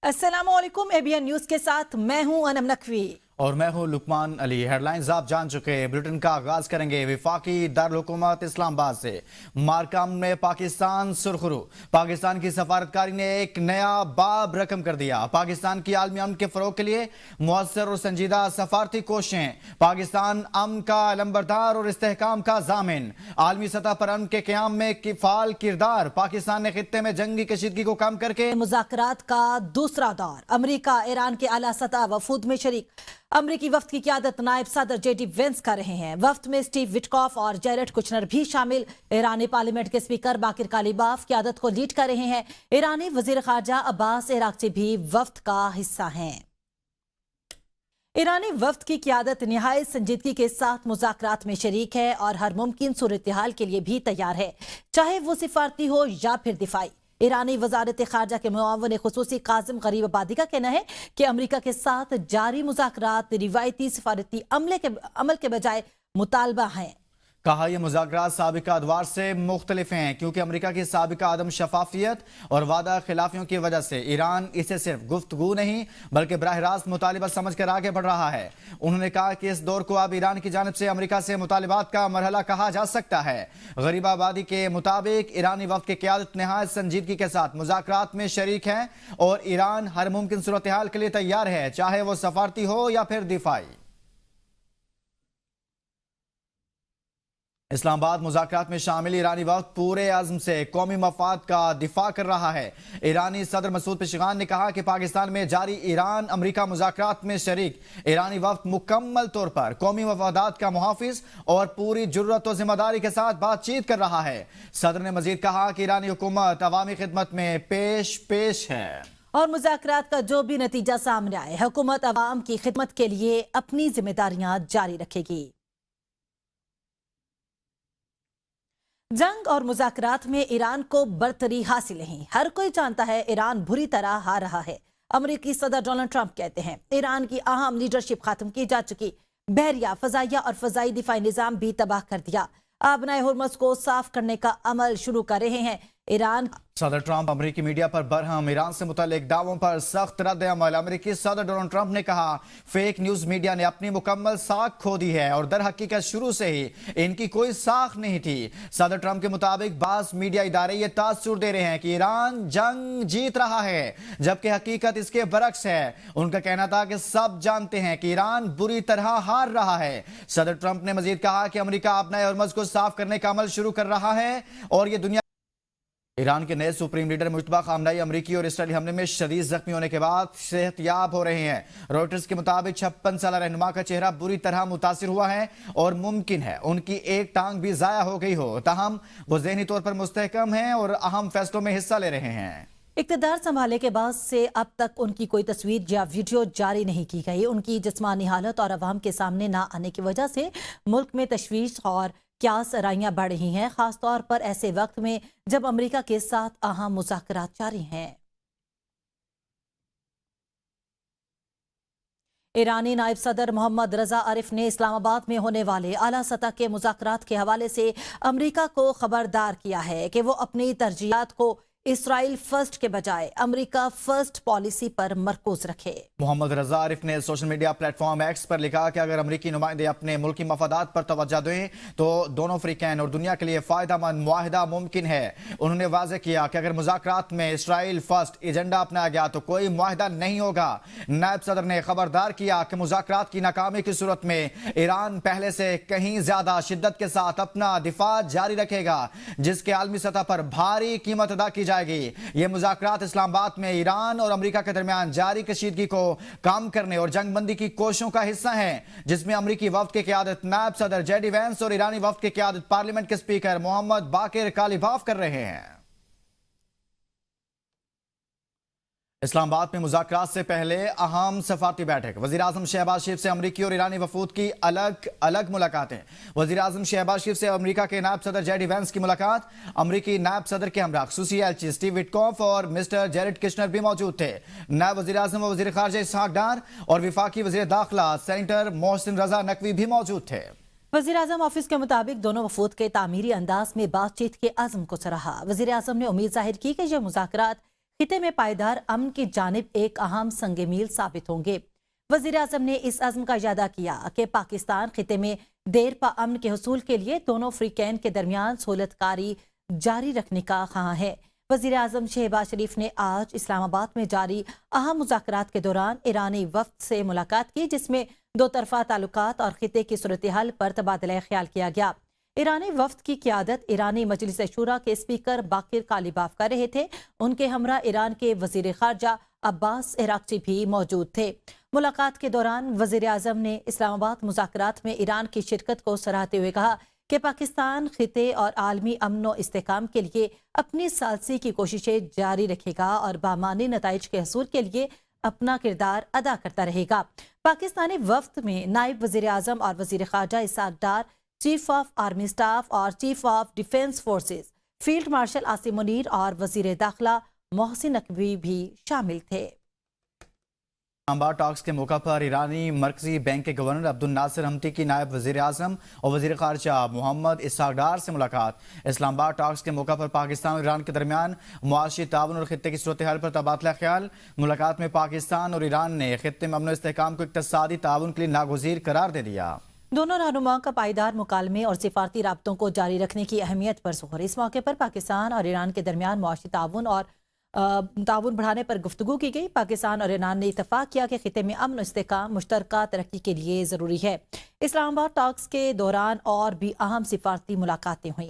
अस्सलामुअलैकुम। ABN news के साथ मैं हूं अनम नकवी और मैं हूं लुकमान अली। हेडलाइंस आप जान चुके हैं। बुलेटिन का आगाज करेंगे विफाकी दारुल-हुकूमत इस्लामाबाद से। मारकाम में पाकिस्तान सुरखरू। पाकिस्तान की सफारतकारी ने एक नया बाब रकम कर दिया। पाकिस्तान की आलमी अमन के फरोग के लिए मुअस्सर और संजीदा सफारती कोशिशें। पाकिस्तान अमन का लंबरदार और इस्तेहकाम का जामिन। आलमी सतह पर अमन के क़याम में फाल किरदार। पाकिस्तान ने खित्ते में जंगी कशीदगी को कम करके मुज़ाकरात का दूसरा दौर। अमेरिका ईरान के आला सतह वफूद में शरीक। अमरीकी वफ्द की क़यादत नायब सदर जेडी वेंस कर रहे हैं। वफ्द में स्टीव विटकॉफ और जैरेड कुशनर भी शामिल। ईरानी पार्लियामेंट के स्पीकर बाकिर कालिबाफ क़यादत को लीड कर रहे हैं। ईरानी वजीर खारजा अब्बास इराक्ची भी वफ्द का हिस्सा हैं। ईरानी वफ्द की क़यादत निहायत संजीदगी के साथ मुज़ाकरात में शरीक है और हर मुमकिन सूरत हाल के लिए भी तैयार है, चाहे वो सिफारती हो या फिर दिफाई। ईरानी वजारत खारजा के मुआवन खुसूसी काजिम गरीब आबादी का कहना है कि अमरीका के साथ जारी मुज़ाकरात रिवायती सिफारती अमल के बजाय मुतालबा हैं। कहा यह मुज़ाकरात साबिका अदवार से मुख्तलिफ हैं, क्योंकि अमरीका की साबिका आदम शफाफियत और वादा खिलाफियों की वजह से ईरान इसे सिर्फ गुफ्तगू नहीं बल्कि बराह रास्त मुतालिबा समझ कर आगे बढ़ रहा है। उन्होंने कहा कि इस दौर को अब ईरान की जानिब से अमरीका से मुतालिबात का मरहला कहा जा सकता है। गरीब आबादी के मुताबिक ईरानी वफ्द की क़यादत निहायत संजीदगी के साथ मुज़ाकरात में शरीक है और ईरान हर मुमकिन सूरत हाल के लिए तैयार है, चाहे वो सफारती हो या फिर दिफाई। इस्लामाबाद मुज़ाकरात में शामिल ईरानी वफ्द पूरे अज़्म से कौमी मफाद का दिफा कर रहा है। ईरानी सदर मसूद पेशगान ने कहा कि पाकिस्तान में जारी ईरान अमरीका मुज़ाकरात में शरीक ईरानी वफ्द मुकम्मल तौर पर कौमी मफादात का मुहाफिज और पूरी जुर्रत और जिम्मेदारी के साथ बातचीत कर रहा है। सदर ने मजीद कहा कि ईरानी हुकूमत अवामी खिदमत में पेश है और मुज़ाकरात का जो भी नतीजा सामने आए, हुकूमत अवाम की खिदमत के लिए अपनी जिम्मेदारियां जारी रखेगी। जंग और मुज़ाकरात में ईरान को बरतरी हासिल नहीं। हर कोई जानता है ईरान बुरी तरह हार रहा है। अमेरिकी सदर डोनाल्ड ट्रंप कहते हैं ईरान की अहम लीडरशिप खत्म की जा चुकी। बहरिया, फजाइया और फजाई दिफाई निज़ाम भी तबाह कर दिया। आबनाए हुर्मुज़ को साफ करने का अमल शुरू कर रहे हैं। ईरान सदर ट्रंप अमेरिकी मीडिया पर बरहम। ईरान से मुतल्लिक दावों पर सख्त रद्द अमल। अमेरिकी सदर डोनाल्ड ट्रंप ने कहा फेक न्यूज मीडिया ने अपनी मुकम्मल साख खो दी है और दर हकीकत शुरू से ही इनकी कोई साख नहीं थी। सदर ट्रंप के मुताबिक बास मीडिया इदारे ये तासुर दे रहे हैं कि ईरान जंग जीत रहा है, जबकि हकीकत इसके बरक्स है। उनका कहना था कि सब जानते हैं कि ईरान बुरी तरह हार रहा है। सदर ट्रंप ने मजीद कहा कि अमेरिका अपने हुर्मुज़ को साफ करने का अमल शुरू कर रहा है और ये दुनिया ईरान के नए सुप्रीम लीडर मुज्तबा खामनेई अमरीकी और इसराइली हमले में शदीद जख्मी होने के बाद सेहतयाब हो रहे हैं। रॉयटर्स के मुताबिक 56 साल रहनुमा का चेहरा बुरी तरह मुतासिर हुआ है और मुमकिन है उनकी एक टांग भी जाया हो गई हो। ताहम वो ज़हनी तौर पर मुस्तहकम हैं और अहम फैसलों में हिस्सा ले रहे हैं। इक़्तिदार संभालने के बाद से अब तक उनकी कोई तस्वीर या वीडियो जारी नहीं की गई। उनकी जिस्मानी हालत और अवाम के सामने ना आने की वजह से मुल्क में तशवीश और क्यास राइयां बढ़ रही हैं, खासतौर पर ऐसे वक्त में जब अमेरिका के साथ अहम मुज़ाकरात जारी हैं। ईरानी नायब सदर मोहम्मद रजा आरिफ ने इस्लामाबाद में होने वाले आला सतह के मुज़ाकरात के हवाले से अमेरिका को खबरदार किया है कि वो अपनी तरजीहात को इसराइल फर्स्ट के बजाय अमेरिका फर्स्ट पॉलिसी पर मरकूज रखे। मोहम्मद रजा आरिफ ने सोशल मीडिया प्लेटफॉर्म एक्स पर लिखा कि अगर अमेरिकी नुमाइंदे अपने मुल्की मफादात पर तवज्जो दें तो दोनों अफ्रीकन और दुनिया के लिए फायदेमंद मुआहिदा मुमकिन है। उन्होंने वाज़ेह किया कि अगर मुज़ाकरात में इसराइल फर्स्ट एजेंडा अपनाया गया तो कोई मुआहिदा नहीं होगा। नायब सदर ने खबरदार किया कि मुज़ाकरात की नाकामी की सूरत में ईरान पहले से कहीं ज्यादा शिद्दत के साथ अपना दिफा जारी रखेगा, जिसके आलमी सतह पर भारी कीमत अदा की जाएगी। ये मुज़ाकरात इस्लामाबाद में ईरान और अमेरिका के दरमियान जारी कशीदगी को कम करने और जंगबंदी की कोशिशों का हिस्सा है, जिसमें अमेरिकी वफ्द की क़यादत नायब सदर जेडी वेंस और ईरानी वफ्द की क़यादत पार्लियामेंट के स्पीकर मोहम्मद बाकिर कालिबाफ कर रहे हैं। इस्लामाबाद में मुज़ाकरात से पहले अहम सफारती बैठक। वज़ीर आज़म शहबाज शरीफ से अमरीकी और ईरानी वफूद की अलग अलग मुलाकातें। वज़ीर आज़म शहबाज शरीफ से अमरीका के नायब सदर जेडी वेंस की मुलाकात। अमरीकी नायब सदर के हमरा खुसूसी एलची स्टीव विटकॉफ और मिस्टर जैरेड कुशनर भी मौजूद थे। नायब वज़ीर आज़म व वज़ीर ख़ारजा इसहाक डार और विफाकी वज़ीर दाखिला सेनेटर मोहसिन रजा नकवी भी मौजूद थे। वज़ीर आज़म ऑफिस के मुताबिक दोनों वफूद के तामीरी अंदाज में बातचीत के अज़्म को सराहा। वज़ीर आज़म ने उम्मीद जाहिर की कि यह मुज़ाकरात खिते में पायदार अमन की जानिब एक अहम संग मील साबित होंगे। वजीर आजम ने इस अज़्म का इजादा किया कि पाकिस्तान खिते में देर पा अमन के हसूल के लिए दोनों फ्रीकैन के दरमियान सहूलतकारी जारी रखने का ख़्वाह है। वजीर आजम शहबाज शरीफ ने आज इस्लामाबाद में जारी अहम मुज़ाकरात के दौरान ईरानी वफ्द से मुलाकात की, जिसमें दो तरफा ताल्लुकात और खिते की सूरत हाल पर तबादला ख्याल किया गया। ईरानी वफ्द की क़ियादत ईरानी मजलिस शूरा के स्पीकर बाकिर कालिबाफ कर रहे थे। उनके हमरा ईरान के वजीर खारजा अब्बास इराक़ची भी मौजूद थे। मुलाकात के दौरान वजीर आजम ने इस्लामाबाद मुज़ाकरात में ईरान की शिरकत को सराहते हुए कहा कि पाकिस्तान खिते और आलमी अमन व इस्तेकाम के लिए अपनी सालसी की कोशिशें जारी रखेगा और बामानी नताइज के हसूल के लिए अपना किरदार अदा करता रहेगा। पाकिस्तानी वफ्द में नायब वजीर आजम और वजीर खारजा Ishaq Dar, chief of army staff और chief of defence forces field marshal Asim Munir और वजीर दाखिला मोहसिन नकवी भी शामिल थे। इस्लामाबाद टॉक्स के मौका पर ईरानी मरकजी बैंक के गवर्नर अब्दुल नासिर हमती की नायब वजीर आजम और वजीर खारजा मोहम्मद इसाक डार से मुलाकात। इस्लामाबाद टॉक्स के मौका पर पाकिस्तान और ईरान के दरमियान मुआशी ताउन और खित्ते की सूरत हाल पर तबादला ख्याल। मुलाकात में पाकिस्तान और ईरान ने खित्ते में अमन इस्तेहकाम को इक़्तिसादी ताउन के लिए नागुज़ीर करार दे दिया। दोनों रहनुमाओं का पायदार मुकालमे और सिफारती राब्तों को जारी रखने की अहमियत पर जोर। इस मौके पर पाकिस्तान और ईरान के दरमियान मुआशी ताउन और ताउन बढ़ाने पर गुफ्तगू की गई। पाकिस्तान और ईरान ने इत्तफाक किया कि खिते में अमन इस्तेहकाम मुश्तरका तरक्की के लिए ज़रूरी है। इस्लामाबाद टॉक्स के दौरान और भी अहम सिफारती मुलाकातें हुई।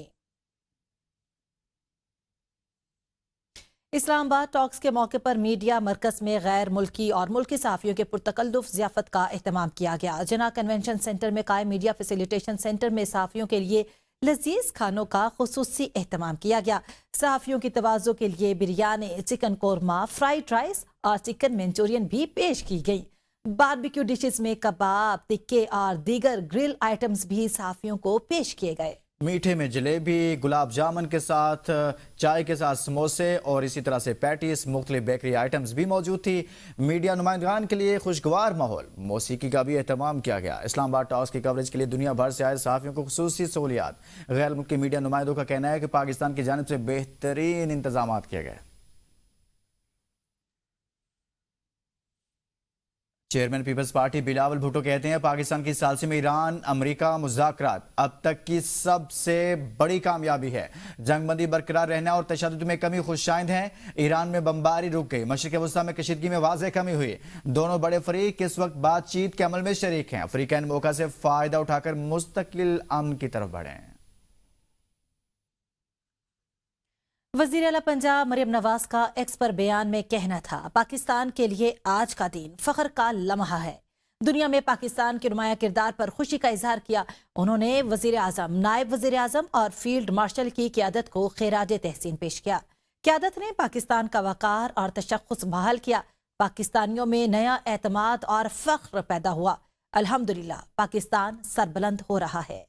इस्लामाबाद टॉक्स के मौके पर मीडिया मरकज़ में गैर मुल्की और मुल्की सहाफ़ियों के पुरतकल्लुफ़ ज़ियाफ़त का एहतमाम किया गया। जना कन्वेंशन सेंटर में कायम मीडिया फैसिलिटेशन सेंटर में सहाफ़ियों के लिए लजीज खानों का खुसूसी एहतमाम किया गया। सहाफ़ियों की तवाज़ो के लिए biryani, chicken korma, fried rice और चिकन मंचूरियन भी पेश की गई। बारबेक्यू डिशेस में कबाब, टिक्के और दीगर ग्रिल आइटम्स भी सहाफ़ियों को पेश किए गए। मीठे में जलेबी, गुलाब जामुन के साथ चाय के साथ समोसे और इसी तरह से पैटीज, मुख्तलिफ बेकरी आइटम्स भी मौजूद थी। मीडिया नुमाइंदगान के लिए खुशगवार माहौल, मौसीकी का भी एहतमाम किया गया। इस्लामाबाद टॉक्स की कवरेज के लिए दुनिया भर से आए सहाफ़ियों को खुसूसी सहूलियात। गैर मुल्की मीडिया नुमाइंदों का कहना है कि पाकिस्तान की जानिब से बेहतरीन इंतजाम किए गए। चेयरमैन पीपल्स पार्टी बिलावल भुट्टो कहते हैं पाकिस्तान की सालसी में ईरान अमेरिका मुज़ाकरात अब तक की सबसे बड़ी कामयाबी है। जंगबंदी बरकरार रहना और तशद्दुद में कमी खुशाइंद है। ईरान में बमबारी रुक गई, मशरिक़ वस्ता में कशीदगी में वाज़ेह कमी हुई। दोनों बड़े फरीक इस वक्त बातचीत के अमल में शरीक हैं। अफ्रीकन मौका से फ़ायदा उठाकर मुस्तकिल अमन की तरफ बढ़ें। वज़ीर आला पंजाब मरियम नवाज का एक्स पर बयान में कहना था, पाकिस्तान के लिए आज का दिन फ़ख्र का लम्हा है। दुनिया में पाकिस्तान के नुमाया किरदार पर खुशी का इजहार किया। उन्होंने वज़ीर आज़म, नायब वज़ीर आज़म और फील्ड मार्शल की क़ियादत को खिराज तहसीन पेश किया। क़ियादत ने पाकिस्तान का वक़ार और तशख़्ख़ुस बहाल किया। पाकिस्तानियों में नया एतमाद और फ़ख्र पैदा हुआ। अल्हम्दुलिल्लाह पाकिस्तान सरबुलंद हो रहा है।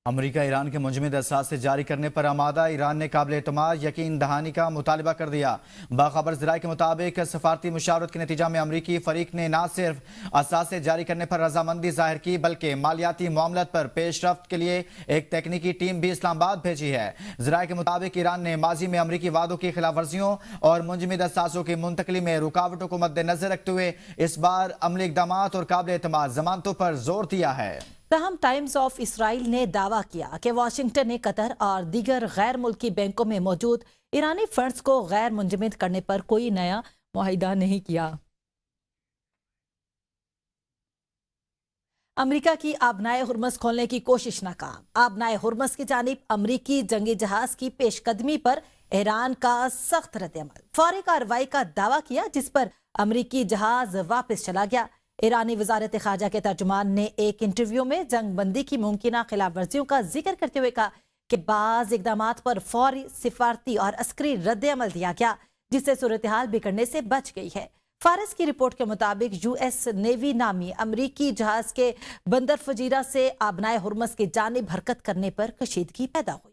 अमेरिका ईरान के मुंजमद असासे जारी करने पर आमादा। ईरान ने काबिल एतमाद यकीन दहानी का मुतालबा कर दिया। बाखबर ज़राए के मुताबिक सफारती मुशावरत के नतीजा में अमरीकी फरीक ने न सिर्फ असासे जारी करने पर रजामंदी जाहिर की, बल्कि मालियाती मामलत पर पेशरफ्त के लिए एक तकनीकी टीम भी इस्लामाबाद भेजी है। ज़राए के मुताबिक ईरान ने माजी में अमरीकी वादों की खिलाफ वर्जियों और मुंजमद असासों की मुंतकली में रुकावटों को मद्देनजर रखते हुए इस बार अमली इकदाम और काबिल एतमाद जमानतों पर जोर दिया है। तहम टाइम्स ऑफ इसराइल ने दावा किया कि वाशिंगटन ने कतर और दीगर गैर मुल्की बैंकों में मौजूद ईरानी फंड्स को गैर मुंजमद करने पर कोई नया मुआहिदा नहीं किया। अमेरिका की आबनाए हुर्मस खोलने की कोशिश नाकाम। आबनाए हुर्मस की जानिब अमरीकी जंगी जहाज की पेशकदमी पर ईरान का सख्त रद्द-ए-अमल। फौरी कार्रवाई का दावा किया, जिस पर अमरीकी जहाज वापस चला गया। ईरानी वजारत खारजा के तर्जुमान ने एक इंटरव्यू में जंग बंदी की मुमकिन खिलाफ वर्जियों का जिक्र करते हुए कहा कि बाज़ इकदामात पर फौरी सिफारती और अस्करी रद्द-ए-अमल दिया गया, जिससे सूरत हाल बिगड़ने से बच गई है। फारस की रिपोर्ट के मुताबिक यूएस नेवी नामी अमरीकी जहाज के बंदर फजीरा से आबनाए हुर्मस की जानिब हरकत करने पर कशीदगी पैदा हुई।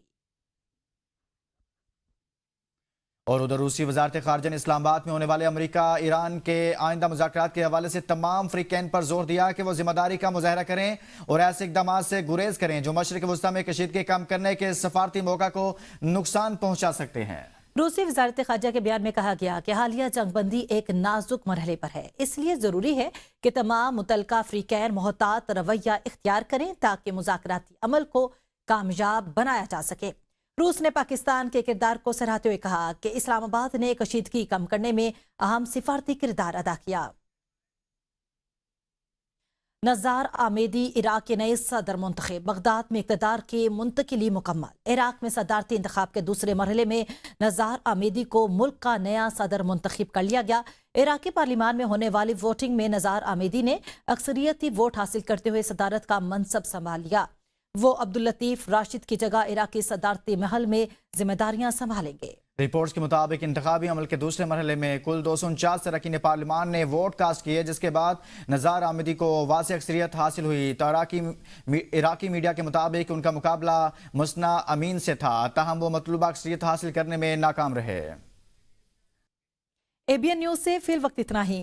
और उधर रूसी वजारत खारजा ने इस्लामाबाद में होने वाले अमेरिका ईरान के आइंदा मुज़ाकरात के हवाले से तमाम फ्रीकैन पर जोर दिया कि वो जिम्मेदारी का मुजाहरा करें और ऐसे इकदाम से गुरेज करें जो मशरिक वस्ता में कशीदगी कम करने के सफारती मौका को नुकसान पहुंचा सकते हैं। रूसी वजारत खारजा के बयान में कहा गया कि हालिया जंगबंदी एक नाजुक मरहले पर है, इसलिए जरूरी है कि तमाम मुतलका फ्रीकैन मोहतात रवैया इख्तियार करें ताकि मुज़ाकराती अमल को कामयाब बनाया जा सके। रूस ने पाकिस्तान के किरदार को सराहते हुए कहा कि इस्लामाबाद ने कशीदगी कम करने में अहम सिफारती किरदार अदा किया। नज़ार आमेदी इराक के नए सदर मुंतखब, बगदाद में इक़्तिदार की मुंतकिली मुकम्मल। इराक में सदारती इंतखाब के दूसरे मरहले में नज़ार आमेदी को मुल्क का नया सदर मुंतखब कर लिया गया। इराकी पार्लिमान में होने वाली वोटिंग में नज़ार आमेदी ने अक्सरियती वोट हासिल करते हुए सदारत का मनसब संभाल लिया। वो अब्दुल लतीफ राशिद की जगह इराकी सदारती महल में जिम्मेदारियां संभालेंगे। रिपोर्ट्स के मुताबिक इंतखाबी अमल के दूसरे मरहले में कुल 249 अरकान पार्लिमान ने वोट कास्ट किए, जिसके बाद नज़ार आमेदी को वाज़ेह अक्सरियत हासिल हुई। तो इराकी मीडिया के मुताबिक उनका मुकाबला मुसना अमीन से था, ताहम वो मतलूबा अक्सरियत हासिल करने में नाकाम रहे। एबीएन न्यूज़ से फिल वक्त इतना ही।